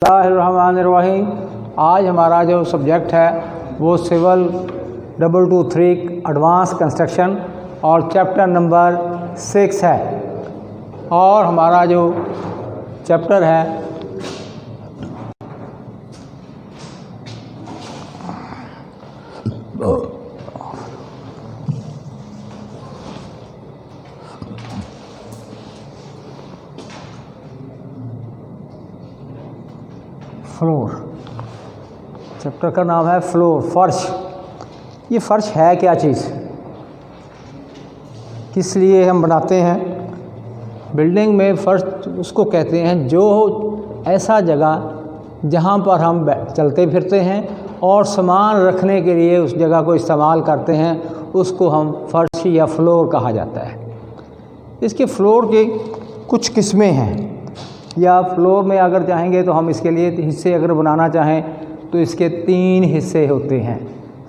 बिस्मिल्लाहिर्रहमानिर्रहीम। आज हमारा जो सब्जेक्ट है वो सिविल 223 एडवांस कंस्ट्रक्शन और चैप्टर नंबर 6 है। और हमारा जो चैप्टर है फ्लोर, चैप्टर का नाम है फ्लोर, फर्श। ये फर्श है क्या चीज़, किस लिए हम बनाते हैं? बिल्डिंग में फर्श उसको कहते हैं जो ऐसा जगह जहाँ पर हम चलते फिरते हैं और सामान रखने के लिए उस जगह को इस्तेमाल करते हैं, उसको हम फर्श या फ्लोर कहा जाता है। इसके फ्लोर के कुछ किस्में हैं, या फ्लोर में अगर चाहेंगे तो हम इसके लिए हिस्से अगर बनाना चाहें तो इसके 3 हिस्से होते हैं।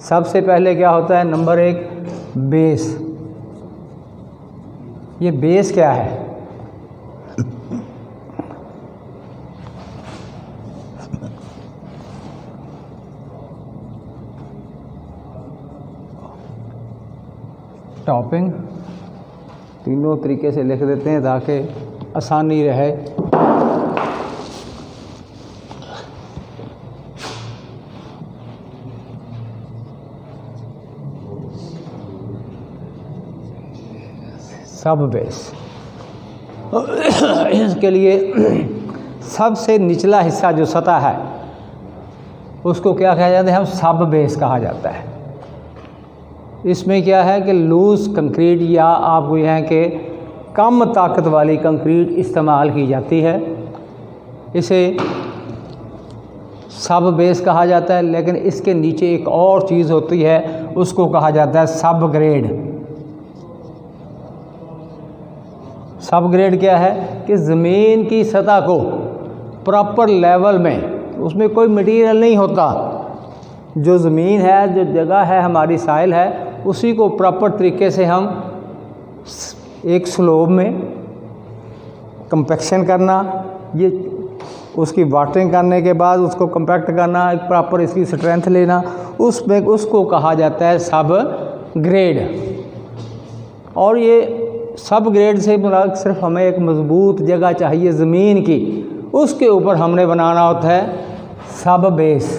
सबसे पहले क्या होता है, नंबर 1 बेस। ये बेस क्या है? टॉपिंग तीनों तरीके से लिख देते हैं ताकि आसानी रहे। सब बेस, इसके लिए सबसे निचला हिस्सा जो सतह है उसको क्या कहा जाता है? हम सब बेस कहा जाता है। इसमें क्या है कि लूज कंक्रीट या आप यह है कि कम ताकत वाली कंक्रीट इस्तेमाल की जाती है, इसे सब बेस कहा जाता है। लेकिन इसके नीचे एक और चीज़ होती है, उसको कहा जाता है सब ग्रेड। सब ग्रेड क्या है कि ज़मीन की सतह को प्रॉपर लेवल में, उसमें कोई मटेरियल नहीं होता, जो ज़मीन है, जो जगह है, हमारी साइल है, उसी को प्रॉपर तरीके से हम एक स्लोब में कंपैक्शन करना, ये उसकी वाटरिंग करने के बाद उसको कंपैक्ट करना, एक प्रॉपर इसकी स्ट्रेंथ लेना, उसमें उसको कहा जाता है सब ग्रेड। और ये सब ग्रेड से मुराद सिर्फ हमें एक मज़बूत जगह चाहिए ज़मीन की, उसके ऊपर हमने बनाना होता है सब बेस।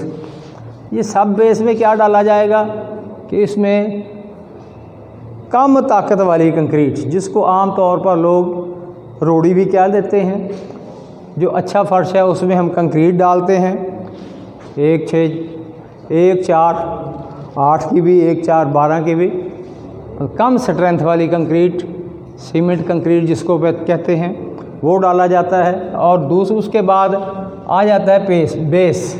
ये सब बेस में क्या डाला जाएगा कि इसमें कम ताकत वाली कंक्रीट, जिसको आम तौर पर लोग रोड़ी भी क्या देते हैं, जो अच्छा फर्श है उसमें हम कंक्रीट डालते हैं, 1, 6, 1, 4, 8 की भी, 1, 4, 12 की भी। कम स्ट्रेंथ वाली कंक्रीट, सीमेंट कंक्रीट जिसको कहते हैं, वो डाला जाता है। और उसके बाद आ जाता है बेस।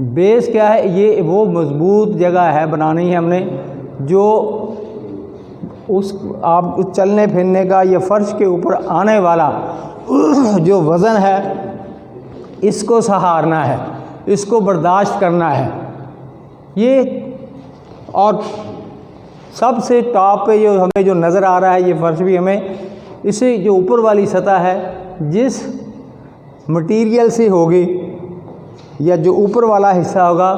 बेस क्या है? ये वो मज़बूत जगह है बनानी है हमने, जो उस आप चलने फिरने का या फर्श के ऊपर आने वाला जो वज़न है, इसको सहारना है, इसको बर्दाश्त करना है। ये और सबसे टॉप पे जो हमें जो नज़र आ रहा है ये फर्श भी हमें, इसे जो ऊपर वाली सतह है जिस मटेरियल से होगी या जो ऊपर वाला हिस्सा होगा,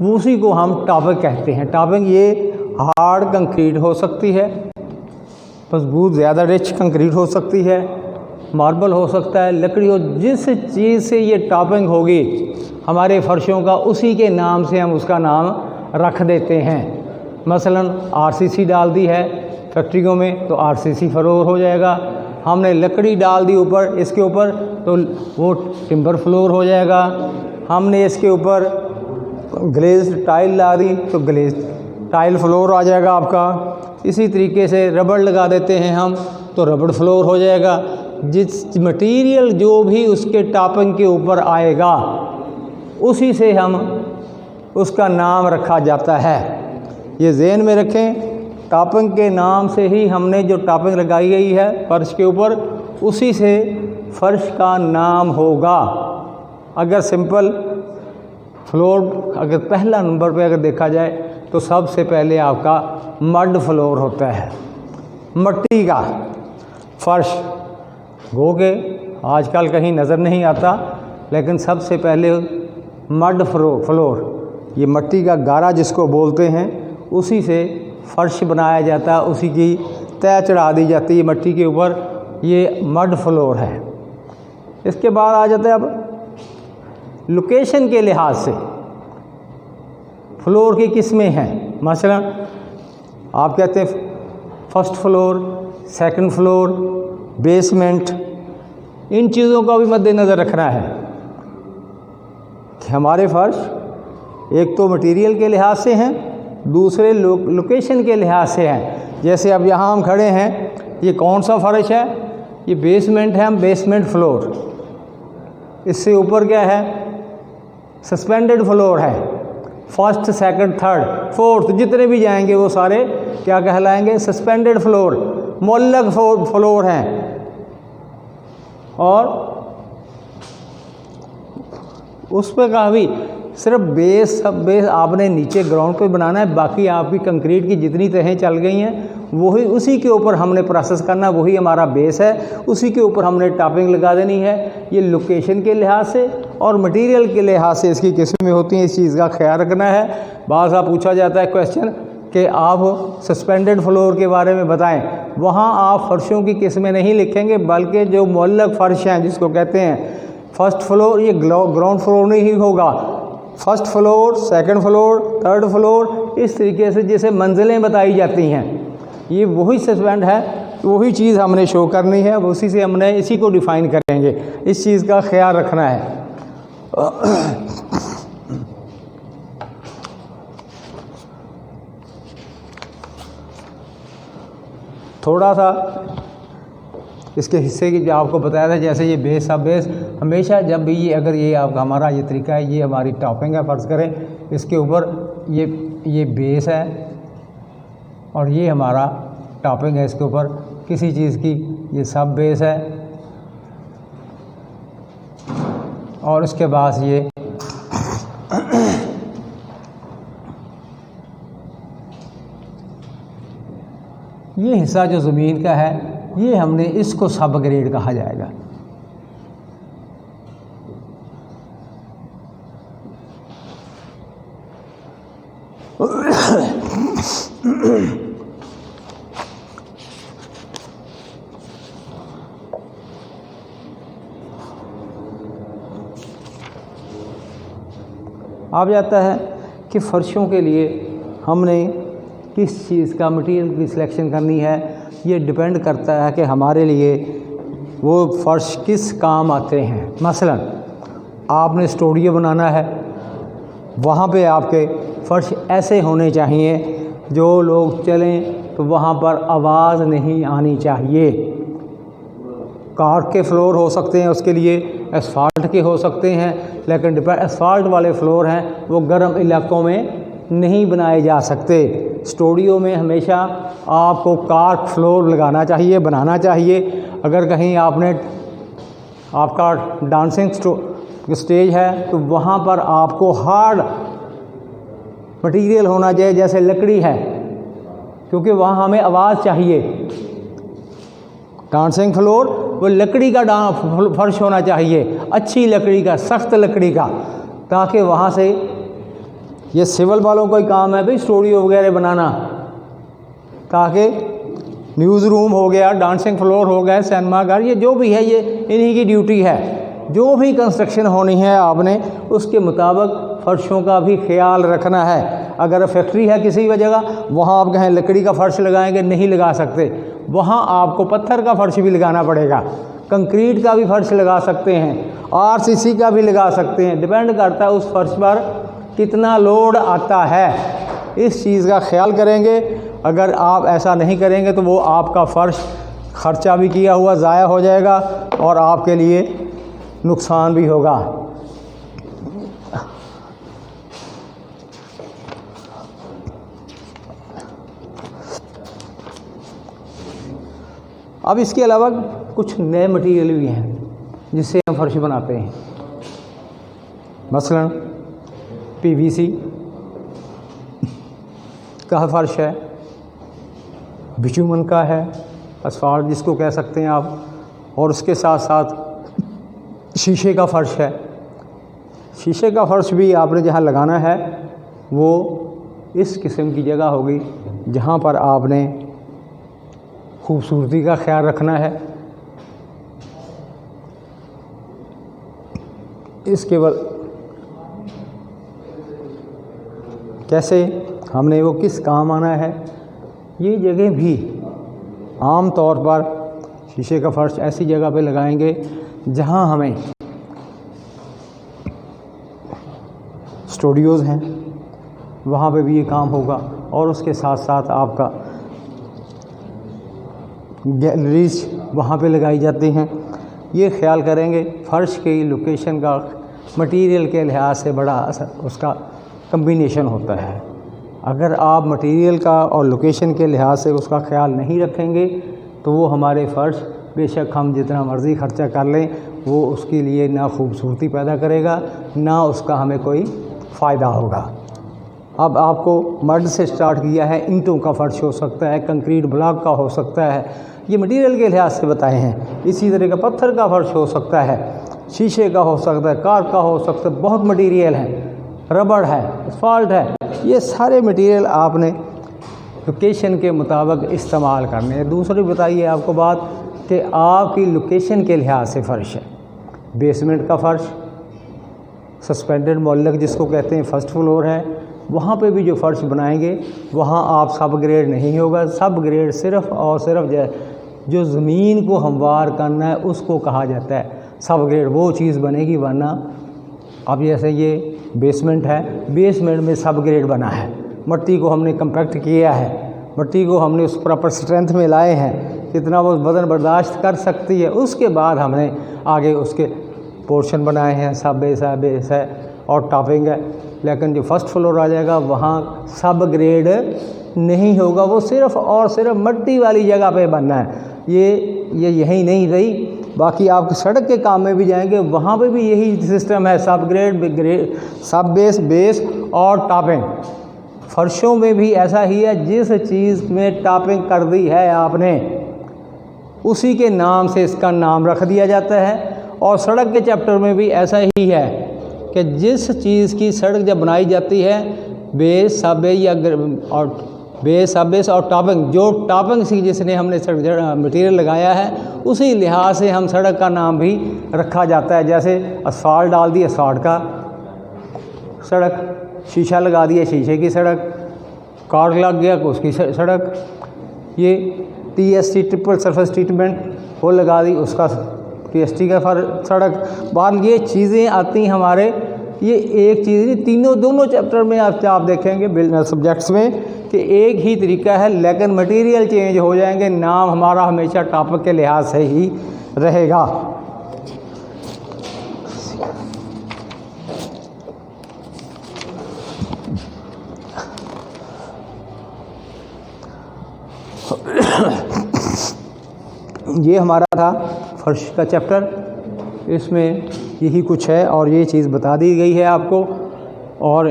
उसी को हम टॉपिंग कहते हैं। टॉपिंग ये हार्ड कंक्रीट हो सकती है, मजबूत ज़्यादा रिच कंक्रीट हो सकती है, मार्बल हो सकता है, लकड़ी हो, जिस चीज़ से ये टॉपिंग होगी हमारे फर्शों का, उसी के नाम से हम उसका नाम रख देते हैं। मसलन आरसीसी डाल दी है फैक्ट्रियों में तो आरसीसी फ्लोर हो जाएगा, हमने लकड़ी डाल दी ऊपर इसके ऊपर तो वो टिम्बर फ्लोर हो जाएगा, हमने इसके ऊपर ग्लेज टाइल ला दी तो ग्लेज टाइल फ्लोर आ जाएगा आपका। इसी तरीके से रबड़ लगा देते हैं हम तो रबड़ फ्लोर हो जाएगा। जिस मटेरियल जो भी उसके टॉपिंग के ऊपर आएगा उसी से हम उसका नाम रखा जाता है। ये ज़हन में रखें, टॉपिंग के नाम से ही हमने जो टॉपिंग लगाई गई है फर्श के ऊपर, उसी से फर्श का नाम होगा। अगर सिंपल फ्लोर अगर पहला नंबर पे अगर देखा जाए तो सबसे पहले आपका मड फ्लोर होता है, मिट्टी का फर्श, गो के आजकल कहीं नज़र नहीं आता, लेकिन सबसे पहले मड फ्लोर, ये मिट्टी का गारा जिसको बोलते हैं, उसी से फर्श बनाया जाता है, उसी की तय चढ़ा दी जाती है मिट्टी के ऊपर, ये मड फ्लोर है। इसके बाद आ जाते हैं अब लोकेशन के लिहाज से फ्लोर की किस्में हैं। मसलन आप कहते हैं first floor, second floor, basement, इन चीज़ों का भी मद्देनज़र रखना है कि हमारे फर्श एक तो मटेरियल के लिहाज से हैं, दूसरे लोकेशन के लिहाज से हैं। जैसे अब यहाँ हम खड़े हैं, ये कौन सा फर्श है? ये बेसमेंट है, हम बेसमेंट फ्लोर। इससे ऊपर क्या है? सस्पेंडेड फ्लोर है। फर्स्ट, सेकंड, थर्ड, फोर्थ, जितने भी जाएंगे वो सारे क्या कहलाएंगे? सस्पेंडेड फ्लोर, मुअल्लक फ्लोर हैं। और उस पर कहा भी सिर्फ बेस आपने नीचे ग्राउंड पे बनाना है, बाकी आपकी कंक्रीट की जितनी तहें चल गई हैं वही उसी के ऊपर हमने प्रोसेस करना, वही हमारा बेस है, उसी के ऊपर हमने टॉपिंग लगा देनी है। ये लोकेशन के लिहाज से और मटेरियल के लिहाज से इसकी किस्में होती हैं, इस चीज़ का ख्याल रखना है। बार बार पूछा जाता है क्वेश्चन कि आप सस्पेंडेड फ्लोर के बारे में बताएं, वहाँ आप फर्शों की किस्में नहीं लिखेंगे, बल्कि जो मुअल्लक फर्श हैं जिसको कहते हैं फर्स्ट फ्लोर, ये ग्राउंड फ्लोर नहीं होगा, first floor, second floor, third floor, इस तरीके से जैसे मंजिलें बताई जाती हैं, ये वही सस्पेंड है, वही चीज़ हमने शो करनी है, उसी से हमने इसी को डिफ़ाइन करेंगे। इस चीज़ का ख्याल रखना है। थोड़ा सा इसके हिस्से की जो आपको बताया था, जैसे ये बेस, अब बेस हमेशा जब भी ये अगर ये आपका हमारा ये तरीका है, ये हमारी टॉपिंग है, फ़र्ज़ करें इसके ऊपर ये बेस है और ये हमारा टॉपिंग है, इसके ऊपर किसी चीज़ की ये सब बेस है और उसके बाद ये हिस्सा जो ज़मीन का है, ये हमने इसको सब ग्रेड कहा जाएगा। अब जाता है कि फ़र्शों के लिए हमने किस चीज़ का मटेरियल की सिलेक्शन करनी है। ये डिपेंड करता है कि हमारे लिए वो फ़र्श किस काम आते हैं। मसलन आपने स्टूडियो बनाना है, वहाँ पे आपके फ़र्श ऐसे होने चाहिए जो लोग चलें तो वहाँ पर आवाज़ नहीं आनी चाहिए। कार के फ्लोर हो सकते हैं, उसके लिए एसफाल्ट के हो सकते हैं, लेकिन एसफाल्ट वाले फ्लोर हैं वो गर्म इलाकों में नहीं बनाए जा सकते। स्टूडियो में हमेशा आपको कार्क फ्लोर लगाना चाहिए, बनाना चाहिए। अगर कहीं आपका डांसिंग स्टेज है तो वहाँ पर आपको हार्ड मटेरियल होना चाहिए, जैसे लकड़ी है, क्योंकि वहाँ हमें आवाज़ चाहिए। डांसिंग फ्लोर वो लकड़ी का फर्श होना चाहिए, अच्छी लकड़ी का, सख्त लकड़ी का, ताकि वहाँ से ये सिविल वालों का ही काम है भाई स्टूडियो वगैरह बनाना, ताकि न्यूज़ रूम हो गया, डांसिंग फ्लोर हो गया, सिनेमा घर, ये जो भी है ये इन्हीं की ड्यूटी है। जो भी कंस्ट्रक्शन होनी है आपने उसके मुताबिक फ़र्शों का भी ख्याल रखना है। अगर फैक्ट्री है किसी जगह, वहाँ आप कहें लकड़ी का फ़र्श लगाएंगे, नहीं लगा सकते, वहाँ आपको पत्थर का फ़र्श भी लगाना पड़ेगा, कंक्रीट का भी फ़र्श लगा सकते हैं, आरसीसी का भी लगा सकते हैं। डिपेंड करता है उस फ़र्श पर कितना लोड आता है, इस चीज़ का ख्याल करेंगे। अगर आप ऐसा नहीं करेंगे तो वो आपका फ़र्श ख़र्चा भी किया हुआ ज़ाया हो जाएगा और आपके लिए नुकसान भी होगा। अब इसके अलावा कुछ नए मटेरियल भी हैं जिससे हम फर्श बनाते हैं। मसलन पीवीसी का फर्श है, बिटुमन का है, असफाल्ट जिसको कह सकते हैं आप, और उसके साथ साथ शीशे का फ़र्श है। शीशे का फर्श भी आपने जहाँ लगाना है वो इस किस्म की जगह होगी जहाँ पर आपने खूबसूरती का ख्याल रखना है। इसके बाद कैसे हमने वो किस काम आना है, ये जगह भी आम तौर पर शीशे का फर्श ऐसी जगह पे लगाएंगे जहां हमें स्टूडियोज़ हैं, वहाँ पे भी ये काम होगा। और उसके साथ साथ आपका गैलरीज वहाँ पे लगाई जाती हैं। ये ख्याल करेंगे फ़र्श की लोकेशन का मटेरियल के लिहाज से बड़ा उसका कम्बिनेशन होता है। अगर आप मटेरियल का और लोकेशन के लिहाज से उसका ख्याल नहीं रखेंगे तो वो हमारे फ़र्श बेशक हम जितना मर्ज़ी ख़र्चा कर लें वो उसके लिए ना खूबसूरती पैदा करेगा ना उसका हमें कोई फ़ायदा होगा। अब आपको मड से स्टार्ट किया है, ईंटों का फ़र्श हो सकता है, कंक्रीट ब्लॉक का हो सकता है, ये मटेरियल के लिहाज से बताए हैं। इसी तरह का पत्थर का फ़र्श हो सकता है, शीशे का हो सकता है, कार का हो सकता है, बहुत मटेरियल है, रबड़ है, असफाल्ट है, ये सारे मटेरियल आपने लोकेशन के मुताबिक इस्तेमाल करने हैं। दूसरी बताइए आपको बात कि आपकी लोकेशन के लिहाज से फ़र्श है। बेसमेंट का फ़र्श, सस्पेंडेड मोल्लक जिसको कहते हैं, फर्स्ट फ्लोर है, वहाँ पे भी जो फ़र्श बनाएंगे वहाँ आप सब ग्रेड नहीं होगा। सब ग्रेड सिर्फ़ और सिर्फ जो ज़मीन को हमवार करना है उसको कहा जाता है सब ग्रेड, वो चीज़ बनेगी। वरना अब जैसे ये बेसमेंट है, बेसमेंट में सब ग्रेड बना है, मिट्टी को हमने कम्पैक्ट किया है, मिट्टी को हमने उस प्रॉपर स्ट्रेंथ में लाए हैं कितना वो वज़न बर्दाश्त कर सकती है। उसके बाद हमने आगे उसके पोर्शन बनाए हैं, सब बेस है और टॉपिंग है। लेकिन जो फर्स्ट फ्लोर आ जाएगा वहाँ सब ग्रेड नहीं होगा, वो सिर्फ़ और सिर्फ मिट्टी वाली जगह पे बनना है। ये यही नहीं रही, बाकी आप सड़क के काम में भी जाएंगे वहाँ पे भी यही सिस्टम है, सब ग्रेड, सब बेस और टॉपिंग। फर्शों में भी ऐसा ही है, जिस चीज़ में टॉपिंग कर दी है आपने उसी के नाम से इसका नाम रख दिया जाता है। और सड़क के चैप्टर में भी ऐसा ही है कि जिस चीज़ की सड़क जब बनाई जाती है बेस सब या और बेस सब बेस और टॉपिंग, जो टॉपिंग से जिसने हमने मटेरियल लगाया है उसी लिहाज से हम सड़क का नाम भी रखा जाता है। जैसे असफाल्ट डाल दी, असफाल्ट का सड़क, शीशा लगा दिया, शीशे की सड़क, कार्ड लग गया उसकी सड़क, ये TST ट्रिपल सरफेस ट्रीटमेंट वो लगा दी उसका TST का सड़क। बाद ये चीज़ें आती हैं हमारे, ये एक चीज़ नहीं, दोनों चैप्टर में आप देखेंगे सब्जेक्ट्स में कि एक ही तरीका है लेकिन मटेरियल चेंज हो जाएंगे, नाम हमारा हमेशा टॉपिक के लिहाज से ही रहेगा। ये हमारा था फर्श का चैप्टर, इसमें यही कुछ है और ये चीज़ बता दी गई है आपको। और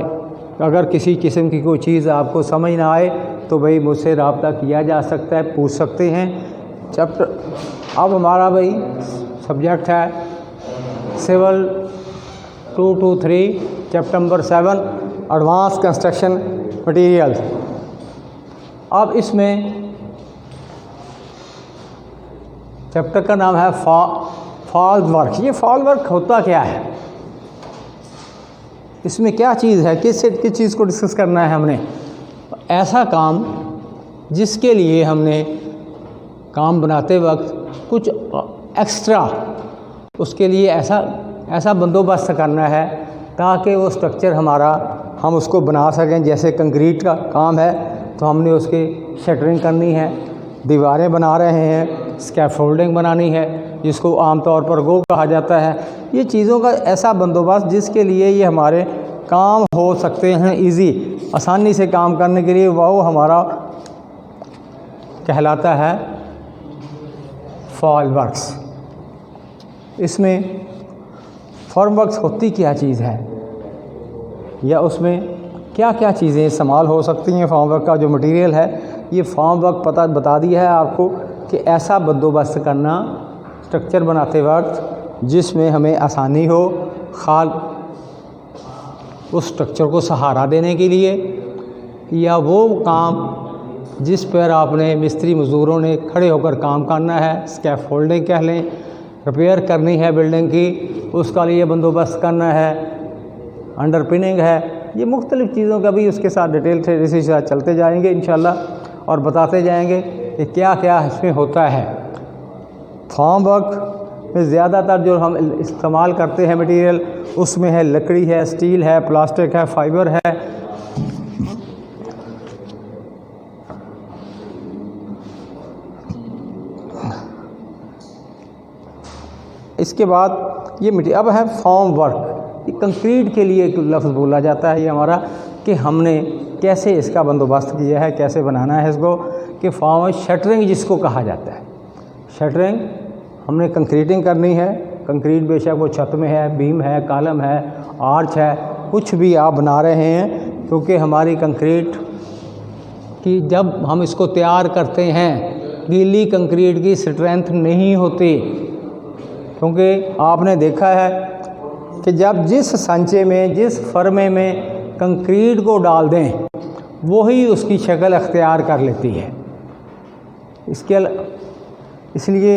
अगर किसी किस्म की कोई चीज़ आपको समझ ना आए तो भाई मुझसे रब्ता किया जा सकता है, पूछ सकते हैं। चैप्टर अब हमारा भाई सब्जेक्ट है civil 223 chapter number 7 advance construction materials. अब इसमें चैप्टर का नाम है फॉल वर्क। ये फॉल वर्क होता क्या है, इसमें क्या चीज़ है, किस चीज़ को डिस्कस करना है हमने। ऐसा काम जिसके लिए हमने काम बनाते वक्त कुछ एक्स्ट्रा उसके लिए ऐसा बंदोबस्त करना है ताकि वो स्ट्रक्चर हमारा हम उसको बना सकें। जैसे कंक्रीट का काम है तो हमने उसकी शटरिंग करनी है, दीवारें बना रहे हैं, स्कैफोल्डिंग बनानी है जिसको आमतौर पर गो कहा जाता है। ये चीज़ों का ऐसा बंदोबस्त जिसके लिए ये हमारे काम हो सकते हैं इजी, आसानी से काम करने के लिए, वो हमारा कहलाता है फॉल वर्क्स। इसमें फॉर्म वर्क्स होती क्या चीज़ है या उसमें क्या क्या चीज़ें इस्तेमाल हो सकती हैं। फॉर्म वर्क का जो मटेरियल है ये फॉर्म वर्क बता दिया है आपको कि ऐसा बंदोबस्त करना स्ट्रक्चर बनाते वक्त जिसमें हमें आसानी हो, खाल उस स्ट्रक्चर को सहारा देने के लिए, या वो काम जिस पर आपने मिस्त्री मज़दूरों ने खड़े होकर काम करना है, स्कैफोल्डिंग कह लें, रिपेयर करनी है बिल्डिंग की, उसका लिए बंदोबस्त करना है, अंडरपिनिंग है, ये मुख्तलिफ़ चीज़ों का भी उसके साथ डिटेल से इसी साथ चलते जाएंगे इंशाल्लाह और बताते जाएंगे कि क्या क्या इसमें होता है। फॉर्म वर्क में ज़्यादातर जो हम इस्तेमाल करते हैं मटेरियल, उसमें है लकड़ी है, स्टील है, प्लास्टिक है, फाइबर है। इसके बाद ये अब है फॉर्म वर्क। ये कंक्रीट के लिए एक लफ्ज़ बोला जाता है ये हमारा, कि हमने कैसे इसका बंदोबस्त किया है, कैसे बनाना है इसको, कि फॉर्म शटरिंग जिसको कहा जाता है। शटरिंग हमने कंक्रीटिंग करनी है। कंक्रीट बेशक वो छत में है, बीम है, कॉलम है, आर्च है, कुछ भी आप बना रहे हैं, क्योंकि हमारी कंक्रीट की जब हम इसको तैयार करते हैं, गीली कंक्रीट की स्ट्रेंथ नहीं होती, क्योंकि आपने देखा है कि जब जिस सांचे में, जिस फर्मे में कंक्रीट को डाल दें, वही उसकी शक्ल अख्तियार कर लेती है। इसलिए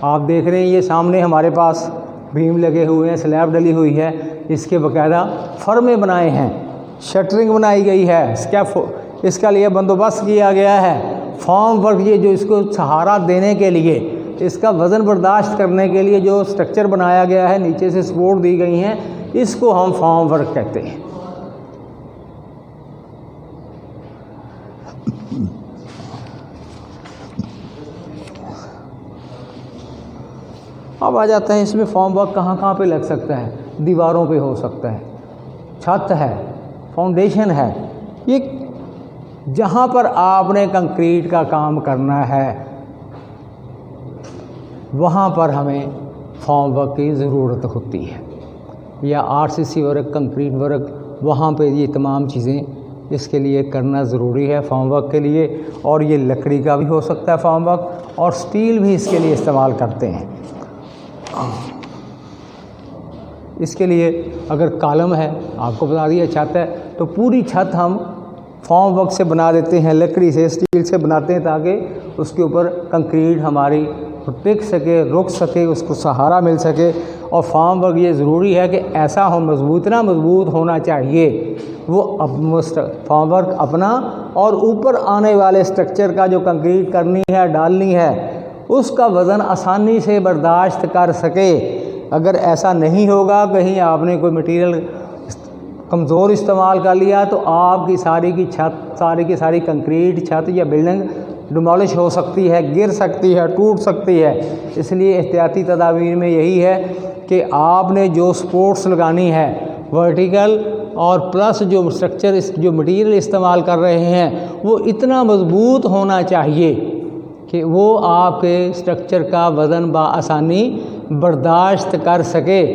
आप देख रहे हैं ये सामने हमारे पास बीम लगे हुए हैं, स्लैब डली हुई है, इसके बाकायदा फर्मे बनाए हैं, शटरिंग बनाई गई है, इसका लिए बंदोबस्त किया गया है। फॉर्म वर्क ये जो इसको सहारा देने के लिए, इसका वज़न बर्दाश्त करने के लिए जो स्ट्रक्चर बनाया गया है, नीचे से सपोर्ट दी गई हैं, इसको हम फॉर्म वर्क कहते हैं। अब आ जाता है इसमें फॉर्म वर्क कहाँ कहाँ पे लग सकता है। दीवारों पे हो सकता है, छत है, फाउंडेशन है, ये जहाँ पर आपने कंक्रीट का काम करना है वहाँ पर हमें फॉर्म वर्क की ज़रूरत होती है, या आरसीसी वर्क, कंक्रीट वर्क, वहाँ पे ये तमाम चीज़ें इसके लिए करना ज़रूरी है फॉर्म वर्क के लिए। और ये लकड़ी का भी हो सकता है फॉर्म वर्क, और स्टील भी इसके लिए इस्तेमाल करते हैं। इसके लिए अगर कॉलम है, आपको बता दिया छत है, तो पूरी छत हम फॉर्म वर्क से बना देते हैं, लकड़ी से, स्टील से बनाते हैं, ताकि उसके ऊपर कंक्रीट हमारी टिक सके, रुक सके, उसको सहारा मिल सके। और फॉर्म वर्क ये ज़रूरी है कि ऐसा हो मजबूत, इतना मजबूत होना चाहिए वो फॉर्म वर्क अपना, और ऊपर आने वाले स्ट्रक्चर का जो कंक्रीट करनी है, डालनी है, उसका वज़न आसानी से बर्दाश्त कर सके। अगर ऐसा नहीं होगा, कहीं आपने कोई मटेरियल कमज़ोर इस्तेमाल कर लिया, तो आपकी सारी की छत, सारी की सारी कंक्रीट छत या बिल्डिंग डिमोलिश हो सकती है, गिर सकती है, टूट सकती है। इसलिए एहतियाती तदाबीर में यही है कि आपने जो सपोर्ट्स लगानी है वर्टिकल, और प्लस जो स्ट्रक्चर, जो मटेरियल इस्तेमाल कर रहे हैं, वो इतना मजबूत होना चाहिए कि वो आपके स्ट्रक्चर का वज़न बआसानी बर्दाश्त कर सके।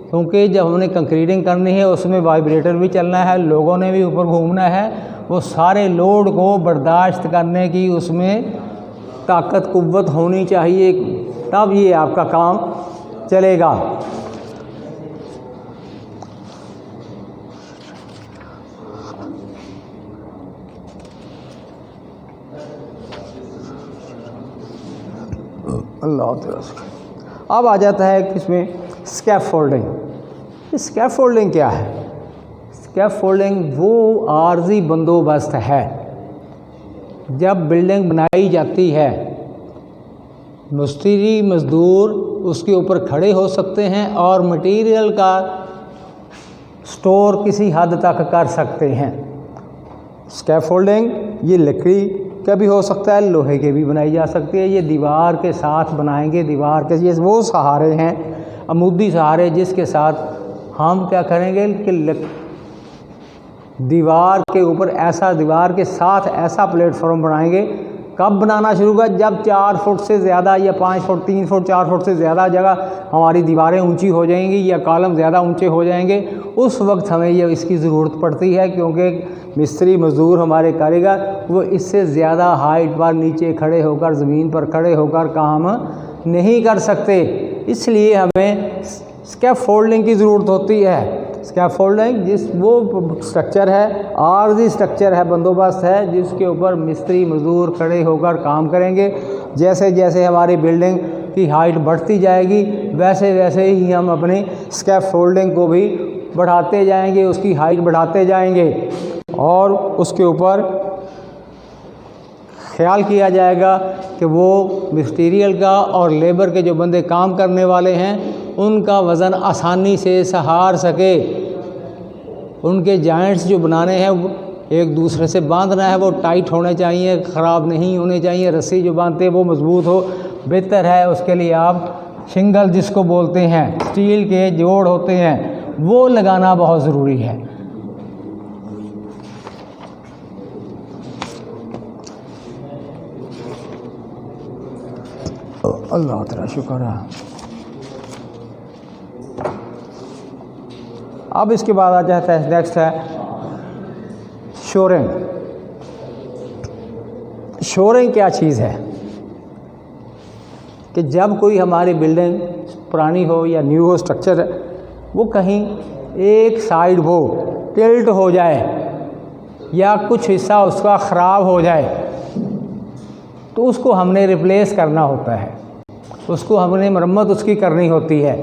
क्योंकि जब हमने कंक्रीटिंग करनी है, उसमें वाइब्रेटर भी चलना है, लोगों ने भी ऊपर घूमना है, वो सारे लोड को बर्दाश्त करने की उसमें ताकत, कुव्वत होनी चाहिए, तब ये आपका काम चलेगा। अल्लाह। अब आ जाता है इसमें स्कैफोल्डिंग। स्कैफोल्डिंग क्या है? स्कैफोल्डिंग वो आर्जी बंदोबस्त है। जब बिल्डिंग बनाई जाती है, मिस्त्री मज़दूर उसके ऊपर खड़े हो सकते हैं और मटेरियल का स्टोर किसी हद तक कर सकते हैं। स्कैफोल्डिंग ये लकड़ी का भी हो सकता है, लोहे के भी बनाई जा सकती है। ये दीवार के साथ बनाएंगे, दीवार के, ये वो सहारे हैं, अमूदी सहारे, जिसके साथ हम क्या करेंगे कि दीवार के ऊपर ऐसा, दीवार के साथ ऐसा प्लेटफॉर्म बनाएंगे। कब बनाना शुरू कर? जब 4 फुट से ज़्यादा या 5 फुट, 3 फुट, 4 फुट से ज़्यादा जगह हमारी दीवारें ऊंची हो जाएंगी या कॉलम ज़्यादा ऊंचे हो जाएंगे, उस वक्त हमें ये इसकी ज़रूरत पड़ती है। क्योंकि मिस्त्री मज़दूर हमारे कारीगर वो इससे ज़्यादा हाइट पर नीचे खड़े होकर, ज़मीन पर खड़े होकर काम नहीं कर सकते। इसलिए हमें स्कैफोल्डिंग की ज़रूरत होती है। स्कैफोल्डिंग वो स्ट्रक्चर है, आर्जी स्ट्रक्चर है, बंदोबस्त है जिसके ऊपर मिस्त्री मजदूर खड़े होकर काम करेंगे। जैसे जैसे हमारी बिल्डिंग की हाइट बढ़ती जाएगी वैसे वैसे ही हम अपनी स्कैफोल्डिंग को भी बढ़ाते जाएंगे, उसकी हाइट बढ़ाते जाएंगे और उसके ऊपर ख्याल किया जाएगा कि वो मटेरियल का और लेबर के जो बंदे काम करने वाले हैं उनका वज़न आसानी से सहार सके। उनके जॉइंट्स जो बनाने हैं एक दूसरे से बांधना है, वो टाइट होने चाहिए, ख़राब नहीं होने चाहिए। रस्सी जो बांधते हैं वो मज़बूत हो, बेहतर है। उसके लिए आप शिंगल जिसको बोलते हैं, स्टील के जोड़ होते हैं, वो लगाना बहुत ज़रूरी है। अल्लाह तेरा शुक्र है। अब इसके बाद आ जाता है, नेक्स्ट है शोरिंग। शोरिंग क्या चीज़ है कि जब कोई हमारी बिल्डिंग पुरानी हो या न्यू हो, स्ट्रक्चर वो कहीं एक साइड वो टिल्ट हो जाए या कुछ हिस्सा उसका ख़राब हो जाए तो उसको हमने रिप्लेस करना होता है, उसको हमने मरम्मत उसकी करनी होती है।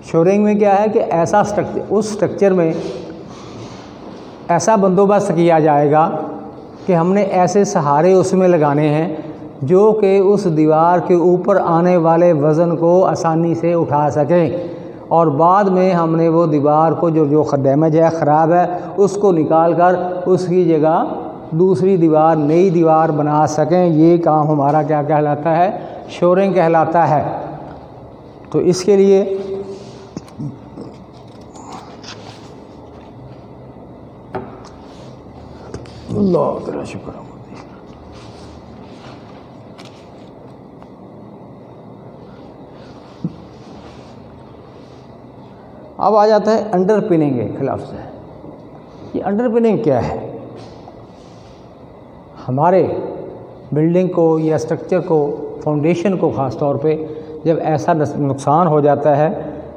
शोरिंग में क्या है कि ऐसा स्ट्रक्चर, उस स्ट्रक्चर में ऐसा बंदोबस्त किया जाएगा कि हमने ऐसे सहारे उसमें लगाने हैं जो कि उस दीवार के ऊपर आने वाले वज़न को आसानी से उठा सकें और बाद में हमने वो दीवार को जो डैमेज है, ख़राब है, उसको निकाल कर उसकी जगह दूसरी दीवार, नई दीवार बना सकें। ये काम हमारा क्या कहलाता है? शोरिंग कहलाता है। तो इसके लिए अल्लाह तेरा शुक्र है। अब आ जाता है अंडरपिनिंग के खिलाफ से। ये अंडरपिनिंग क्या है? हमारे बिल्डिंग को या स्ट्रक्चर को, फाउंडेशन को ख़ास तौर पे जब ऐसा नुकसान हो जाता है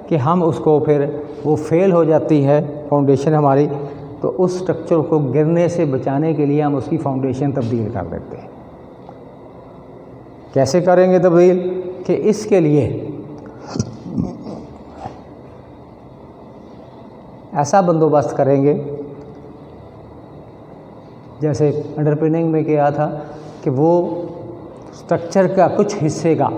कि हम उसको फिर वो फेल हो जाती है फाउंडेशन हमारी, तो उस स्ट्रक्चर को गिरने से बचाने के लिए हम उसकी फाउंडेशन तब्दील कर देते हैं। कैसे करेंगे तब्दील? कि इसके लिए ऐसा बंदोबस्त करेंगे, जैसे अंडरपिनिंग में क्या था कि वो स्ट्रक्चर का कुछ हिस्से का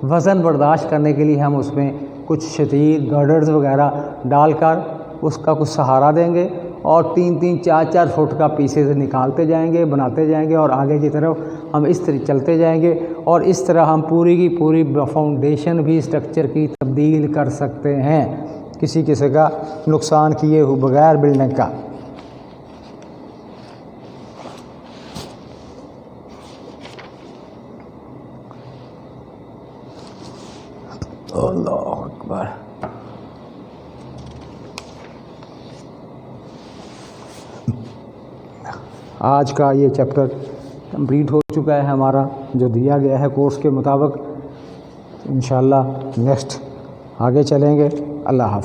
वज़न बर्दाश्त करने के लिए हम उसमें कुछ शतीर, गर्डर्स वगैरह डालकर उसका कुछ सहारा देंगे और 3-3, 4-4 फुट का पीसेस निकालते जाएंगे, बनाते जाएंगे और आगे की तरफ हम इस तरह चलते जाएंगे और इस तरह हम पूरी की पूरी फाउंडेशन भी स्ट्रक्चर की तब्दील कर सकते हैं, किसी किसी का नुकसान किए हुए बगैर बिल्डिंग का। अल्लाह अकबर। आज का ये चैप्टर कंप्लीट हो चुका है हमारा, जो दिया गया है कोर्स के मुताबिक। इंशाअल्लाह नेक्स्ट आगे चलेंगे। अल्लाह हाफ़िज़।